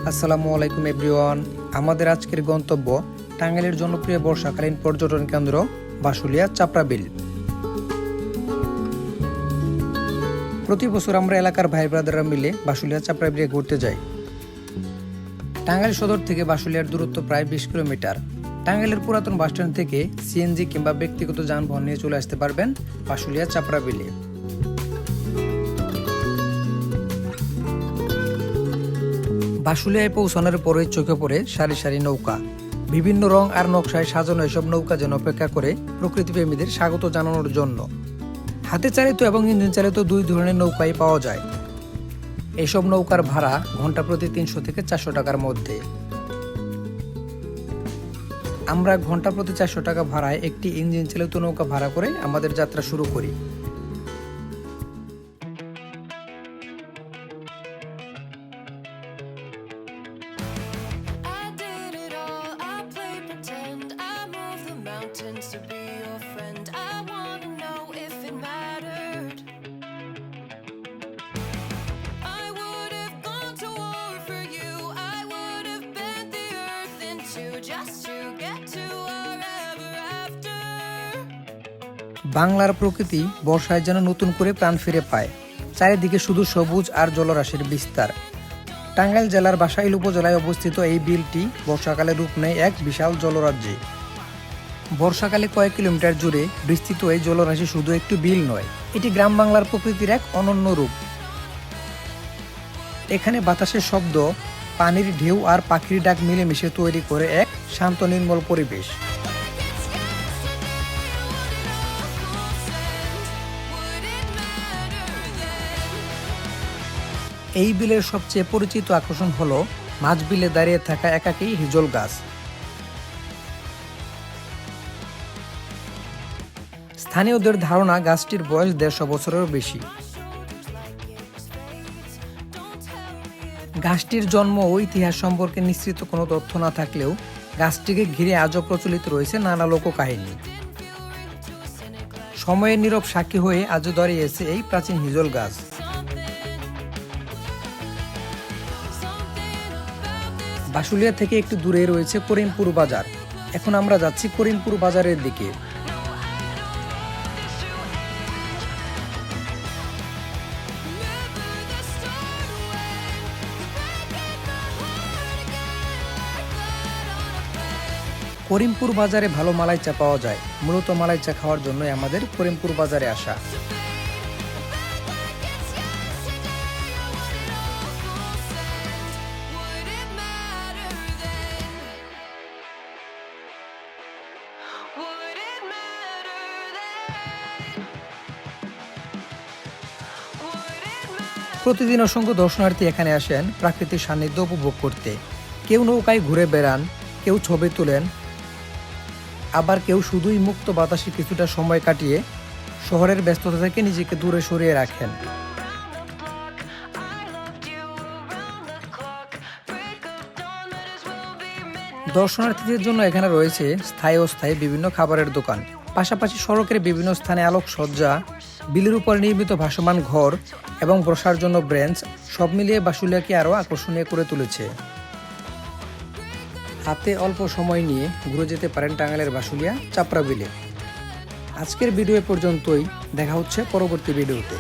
আসসালামু আলাইকুম এভরিওয়ান। আমাদের আজকের গন্তব্য টাঙ্গাইলের জনপ্রিয় বর্ষাকালীন পর্যটন কেন্দ্র বাসুলিয়া চাপড়া বিল। প্রতি বছর আমরা এলাকার ভাই ব্রাদাররা মিলে বাসুলিয়া চাপড়া বিলে ঘুরতে যাই। টাঙ্গাইল সদর থেকে বাসুলিয়ার দূরত্ব প্রায় 20 কিলোমিটার। টাঙ্গাইলের পুরাতন বাসস্ট্যান্ড থেকে সিএনজি কিংবা ব্যক্তিগত যানবাহন নিয়ে চলে আসতে পারবেন বাসুলিয়া চাপড়া বিলে। বাসুলিয়ায় পৌঁছানোর পরে চোখে পড়ে সারি সারি নৌকা, বিভিন্ন রং আর নকশায় সাজানো এসব নৌকা যেন অপেক্ষা করে প্রকৃতিপ্রেমীদের স্বাগত জানানোর জন্য। হাতে চালিত এবং ইঞ্জিন চালিত দুই ধরনের নৌকাই পাওয়া যায়। এসব নৌকার ভাড়া ঘন্টা প্রতি 300 থেকে 400 টাকার মধ্যে। আমরা ঘন্টা প্রতি 400 টাকা ভাড়ায় একটি ইঞ্জিন চালিত নৌকা ভাড়া করে আমাদের যাত্রা শুরু করি। To be your friend, I wanna know if it mattered. I would have gone to war for you. I would have bent the earth in two just to get to our ever after. বাংলার প্রকৃতি বর্ষায় যেন নতুন করে প্রাণ ফিরে পায়। চারিদিকে শুধু সবুজ আর জলরাশির বিস্তার। টাঙ্গাইল জেলার বাসাইল উপজেলায় অবস্থিত এই বিলটি বর্ষাকালে রূপ নেয় এক বিশাল জলরাজ্যে। বর্ষাকালে কয়েক কিলোমিটার জুড়ে বিস্তৃত এই জলরাশি শুধু একটি বিল নয়, এটি গ্রাম বাংলার প্রকৃতির এক অনন্য রূপ। এখানে বাতাসের শব্দ, পানির ঢেউ আর পাখির ডাক মিলেমিশে তৈরি করে এক শান্ত নির্মল পরিবেশ। এই বিলের সবচেয়ে পরিচিত আকর্ষণ হলো মাঝ বিলে দাঁড়িয়ে থাকা একাকী হিজল গাছ। স্থানীয়দের ধারণা গাছটির বয়স 150 বছরেরও বেশি। গাছটির জন্ম ও ইতিহাস সম্পর্কে নিশ্চিত কোনো তথ্য না থাকলেও গাছটিকে ঘিরে আজও প্রচলিত রয়েছে নানা লোককাহিনী। সময়ের নীরব সাক্ষী হয়ে আজও দাঁড়িয়েছে এই প্রাচীন হিজল গাছ। বাসুলিয়া থেকে একটু দূরে রয়েছে করিমপুর বাজার। এখন আমরা যাচ্ছি করিমপুর বাজারের দিকে। করিমপুর বাজারে ভালো মালাই চা পাওয়া যায়। মূলত মালাই চা খাওয়ার জন্যই আমাদের করিমপুর বাজারে আসা। প্রতিদিন অসংখ্য দর্শনার্থী এখানে আসেন প্রাকৃতিক সান্নিধ্য উপভোগ করতে। কেউ নৌকায় ঘুরে বেড়ান, কেউ ছবি তোলেন, আবার কেউ শুধুই মুক্ত বাতাসে কিছুটা সময় কাটিয়ে শহরের ব্যস্ততা থেকে নিজেকে দূরে সরিয়ে রাখেন। দর্শনার্থীদের জন্য এখানে রয়েছে স্থায়ী ও অস্থায়ী বিভিন্ন খাবারের দোকান, পাশাপাশি সড়কের বিভিন্ন স্থানে আলোকসজ্জা, বিলের উপর নির্মিত ভাসমান ঘর এবং বসার জন্য ব্রেঞ্চ, সব মিলিয়ে বাসুলিয়াকে আরও আকর্ষণীয় করে তুলেছে। হাতে অল্প সময় নিয়ে ঘুরে যেতে পারেন টাঙ্গাইলের বাসুলিয়া চাপড়া বিলে। আজকের ভিডিও পর্যন্তই, দেখা হচ্ছে পরবর্তী ভিডিওতে।